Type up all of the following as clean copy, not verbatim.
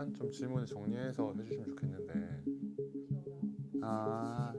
있지만 좀 질문을 정리해서 해주시면 좋겠는데. 아,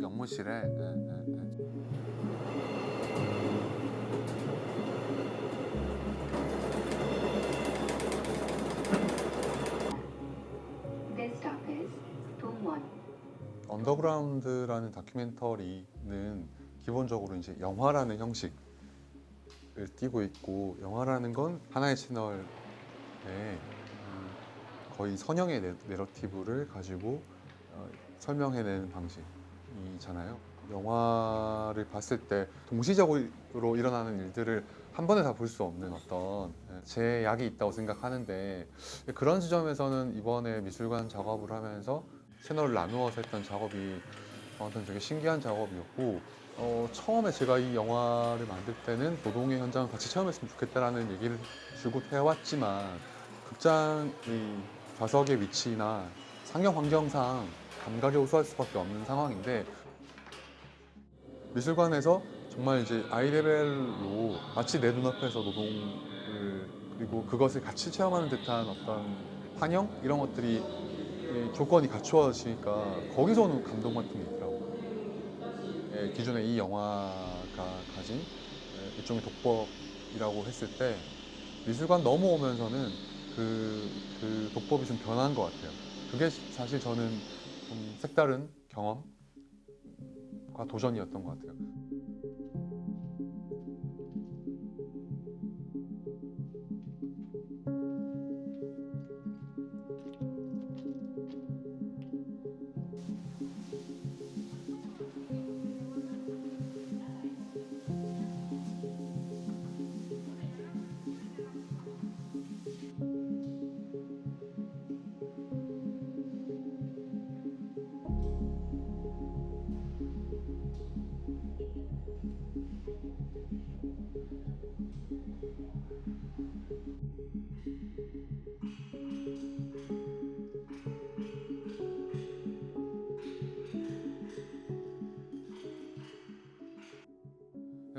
영무실에. This stop is Dongwon. 언더그라운드라는 다큐멘터리는 기본적으로 이제 영화라는 형식을 띠고 있고, 영화라는 건 하나의 채널에 거의 선형의 내러티브를 가지고 설명해내는 방식이잖아요. 영화를 봤을 때 동시적으로 일어나는 일들을 한 번에 다 볼 수 없는 어떤 제약이 있다고 생각하는데, 그런 지점에서는 이번에 미술관 작업을 하면서 채널을 나누어서 했던 작업이 저한테는 되게 신기한 작업이었고, 처음에 제가 이 영화를 만들 때는 노동의 현장을 같이 체험했으면 좋겠다라는 얘기를 줄곧 해왔지만, 극장의 좌석의 위치나 상영 환경상 감각에 호소할 수밖에 없는 상황인데, 미술관에서 정말 이제 아이 레벨로 마치 내 눈앞에서 노동을, 그리고 그것을 같이 체험하는 듯한 어떤 환영? 이런 것들이 조건이 갖추어지니까 거기서 오는 감동 같은 게 있더라고요. 기존에 이 영화가 가진 일종의 독법이라고 했을 때, 미술관 넘어오면서는 그 독법이 좀 변한 것 같아요. 그게 사실 저는 좀 색다른 경험과 도전이었던 것 같아요.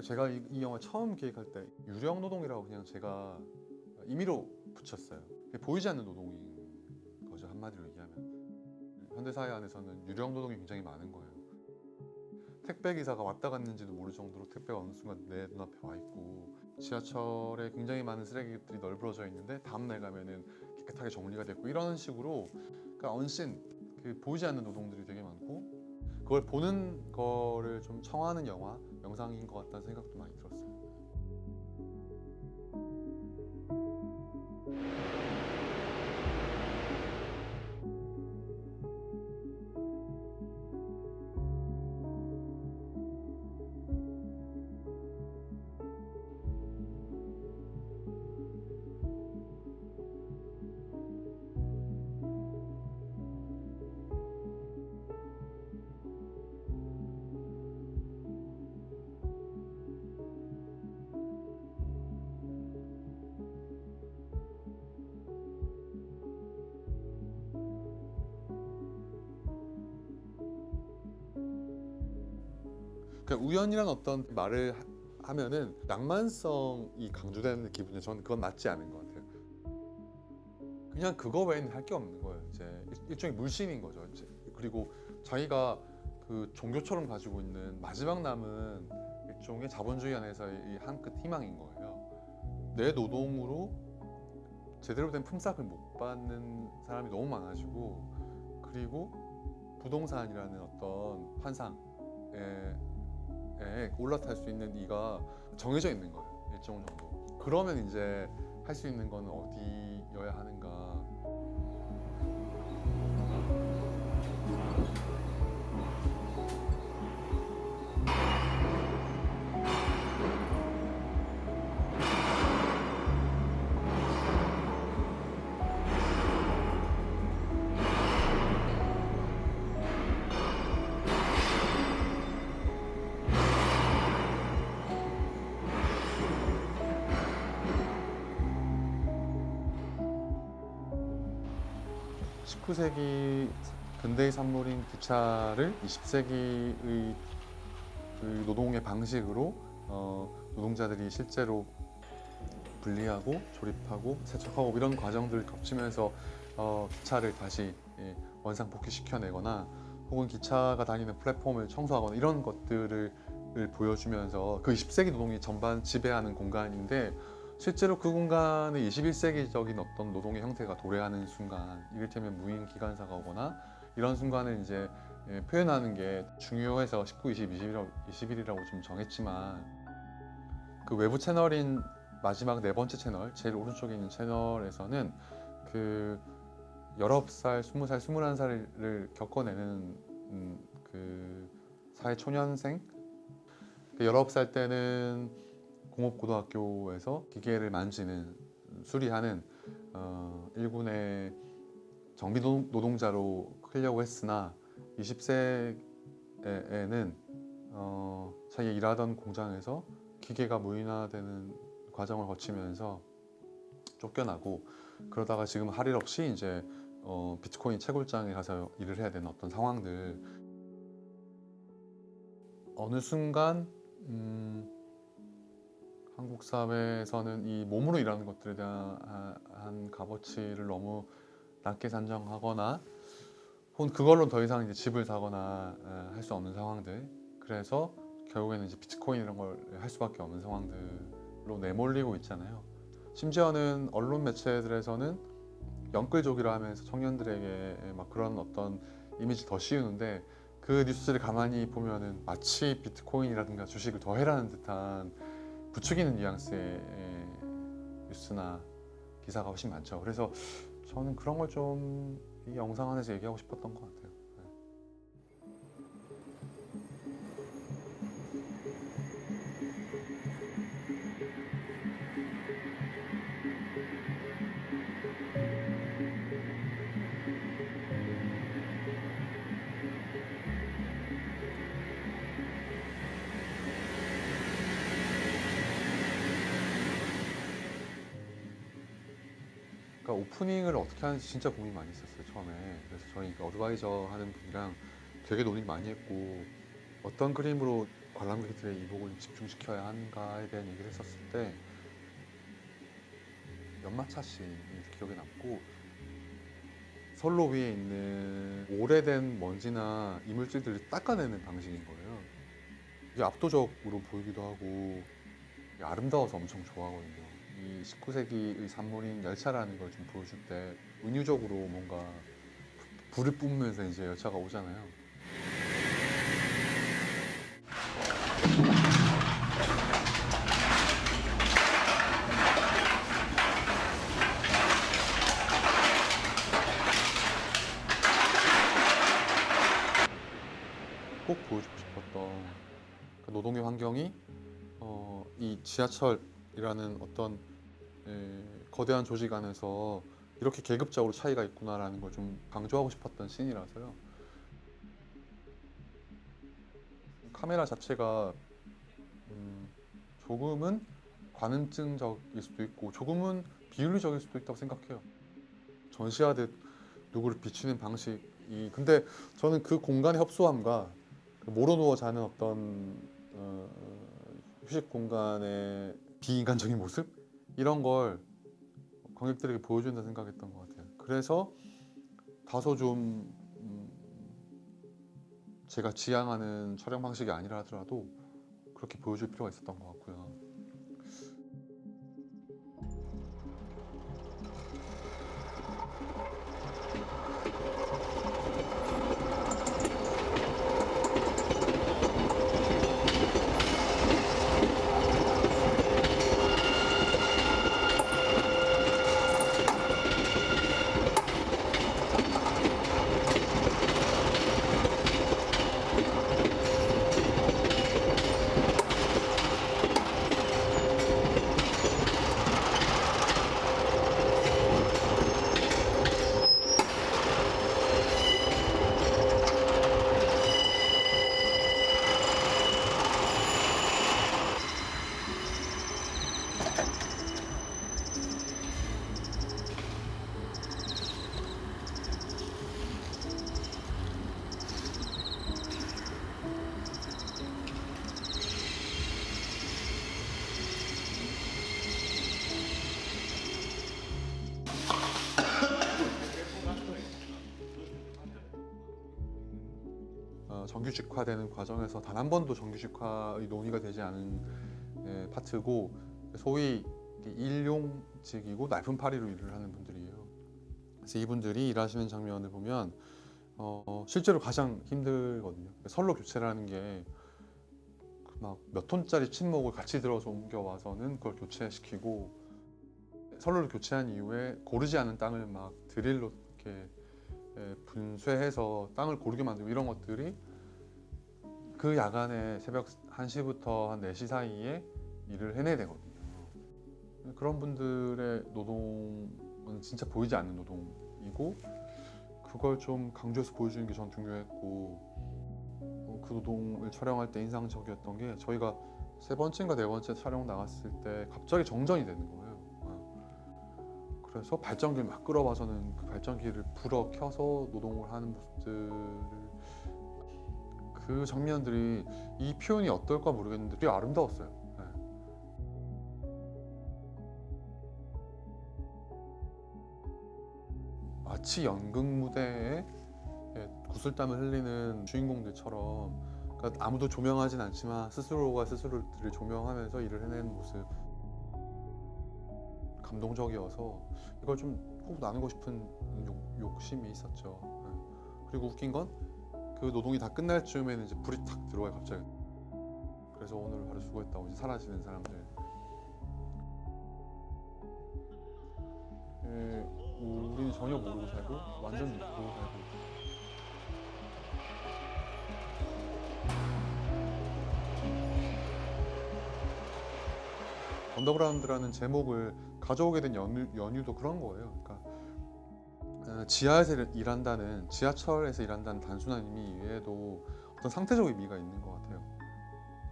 제가 이 영화 처음 기획할 때 유령 노동이라고 그냥 제가 임의로 붙였어요. 보이지 않는 노동인 거죠, 한마디로 얘기하면. 현대사회 안에서는 유령 노동이 굉장히 많은 거예요. 택배 기사가 왔다 갔는지도 모를 정도로 택배가 어느 순간 내 눈앞에 와 있고, 지하철에 굉장히 많은 쓰레기들이 널브러져 있는데 다음날 가면은 깨끗하게 정리가 됐고, 이런 식으로, 그러니까 언신, 보이지 않는 노동들이 되게 많고, 그걸 보는 거를 좀 청하는 영상인 것 같다는 생각도 많이 들었어요. 그러니까 우연이란 어떤 말을 하면은 낭만성이 강조되는 기분에 저는 그건 맞지 않은 것 같아요. 그냥 그거 외에는 할 게 없는 거예요. 이제 일종의 물신인 거죠. 이제 그리고 자기가 그 종교처럼 가지고 있는 마지막 남은 일종의 자본주의 안에서의 한 끗 희망인 거예요. 내 노동으로 제대로 된 품삯을 못 받는 사람이 너무 많아지고, 그리고 부동산이라는 어떤 환상에 올라탈 수 있는 이가 정해져 있는 거예요, 일정 정도. 그러면 이제 할 수 있는 건 어디여야 하는가. 19세기 근대의 산물인 기차를 20세기의 그 노동의 방식으로 노동자들이 실제로 분리하고 조립하고 세척하고 이런 과정들을 겹치면서 기차를 다시 원상복귀시켜내거나 혹은 기차가 다니는 플랫폼을 청소하거나 이런 것들을 보여주면서 그 20세기 노동이 전반 지배하는 공간인데 실제로 그 공간에 21세기적인 어떤 노동의 형태가 도래하는 순간, 이를테면 무인 기관사가 오거나 이런 순간을 이제 표현하는 게 중요해서 19, 20, 21이라고 좀 정했지만, 그 외부 채널인 마지막 네 번째 채널, 제일 오른쪽에 있는 채널에서는 그 19살, 20살, 21살을 겪어내는 그 사회 초년생, 19살 때는 공업고등학교에서 기계를 만지는, 수리하는 일군의 정비 노동자로 크려고 했으나 20세에는 자기가 일하던 공장에서 기계가 무인화되는 과정을 거치면서 쫓겨나고, 그러다가 지금 할 일 없이 이제 비트코인 채굴장에 가서 일을 해야 되는 어떤 상황들. 어느 순간 한국 사회에서는 이 몸으로 일하는 것들에 대한 값어치를 너무 낮게 산정하거나 혹은 그걸로 더 이상 이제 집을 사거나 할 수 없는 상황들, 그래서 결국에는 이제 비트코인 이런 걸 할 수밖에 없는 상황들로 내몰리고 있잖아요. 심지어는 언론 매체들에서는 영끌족이라 하면서 청년들에게 막 그런 어떤 이미지를 더 씌우는데, 그 뉴스를 가만히 보면은 마치 비트코인이라든가 주식을 더 해라는 듯한 부추기는 뉘앙스의 뉴스나 기사가 훨씬 많죠. 그래서 저는 그런 걸 좀 이 영상 안에서 얘기하고 싶었던 것 같아요. 그러니까 오프닝을 어떻게 하는지 진짜 고민 많이 했었어요, 처음에. 그래서 저희 어드바이저 하는 분이랑 되게 논의 많이 했고, 어떤 그림으로 관람객들의 이목을 집중시켜야 하는가에 대한 얘기를 했었을 때 연마차 씬이 기억에 남고, 선로 위에 있는 오래된 먼지나 이물질들을 닦아내는 방식인 거예요. 이게 압도적으로 보이기도 하고 아름다워서 엄청 좋아하거든요. 이 19세기의 산물인 열차라는 걸 좀 보여줄 때 은유적으로 뭔가 불을 뿜으면서 이제 열차가 오잖아요. 꼭 보여주고 싶었던 그 노동의 환경이 이 지하철이라는 어떤 거대한 조직 안에서 이렇게 계급적으로 차이가 있구나라는 걸 좀 강조하고 싶었던 씬이라서요. 카메라 자체가 조금은 관음증적일 수도 있고 조금은 비윤리적일 수도 있다고 생각해요. 전시하듯 누구를 비추는 방식이, 근데 저는 그 공간의 협소함과 모로 누워 자는 어떤 휴식 공간의 비인간적인 모습, 이런 걸 관객들에게 보여준다 생각했던 것 같아요. 그래서 다소 좀 제가 지향하는 촬영 방식이 아니라 하더라도 그렇게 보여줄 필요가 있었던 것 같고요. 정규직화되는 과정에서 단 한 번도 정규직화의 논의가 되지 않은 파트고 소위 일용직이고 날품팔이로 일을 하는 분들이에요. 그래서 이분들이 일하시는 장면을 보면 실제로 가장 힘들거든요. 선로 교체라는 게 막 몇 톤짜리 침목을 같이 들어서 옮겨와서는 그걸 교체시키고 선로를 교체한 이후에 고르지 않은 땅을 막 드릴로 이렇게 분쇄해서 땅을 고르게 만들고 이런 것들이 그 야간에 새벽 1시부터 한 4시 사이에 일을 해내야 되거든요. 그런 분들의 노동은 진짜 보이지 않는 노동이고 그걸 좀 강조해서 보여주는 게 전 중요했고 그 노동을 촬영할 때 인상적이었던 게 저희가 3번째인가 4번째 촬영 나갔을 때 갑자기 정전이 되는 거예요. 그래서 발전기를 막 끌어와서는 그 발전기를 불어 켜서 노동을 하는 모습들을 그 장면들이 이 표현이 어떨까 모르겠는데 되게 아름다웠어요. 네. 마치 연극 무대에 구슬땀을 흘리는 주인공들처럼 그러니까 아무도 조명하진 않지만 스스로가 스스로를 조명하면서 일을 해내는 모습 감동적이어서 이걸 좀 꼭 나누고 싶은 욕심이 있었죠. 네. 그리고 웃긴 건 그 노동이 다 끝날 즈음에는 이제 불이 탁 들어와요 갑자기. 그래서 오늘 하루 수고했다고 이제 사라지는 사람들. 우리는 전혀 모르고 살고 완전 믿고 살고. 언더그라운드라는 제목을 가져오게 된 연유도 그런 거예요. 그러니까 지하에서 일한다는 지하철에서 일한다는 단순한 의미 이외에도 어떤 상태적 의미가 있는 것 같아요.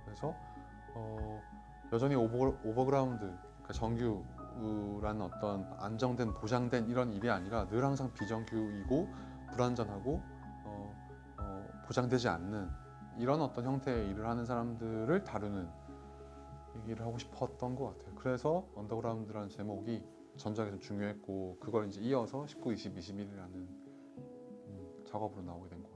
그래서 여전히 오버그라운드, 그러니까 정규라는 어떤 안정된 보장된 이런 일이 아니라 늘 항상 비정규이고 불안전하고 보장되지 않는 이런 어떤 형태의 일을 하는 사람들을 다루는 얘기를 하고 싶었던 것 같아요. 그래서 언더그라운드라는 제목이 전작에 좀 중요했고 그걸 이제 이어서 19, 20, 21이라는 작업으로 나오게 된 거예요.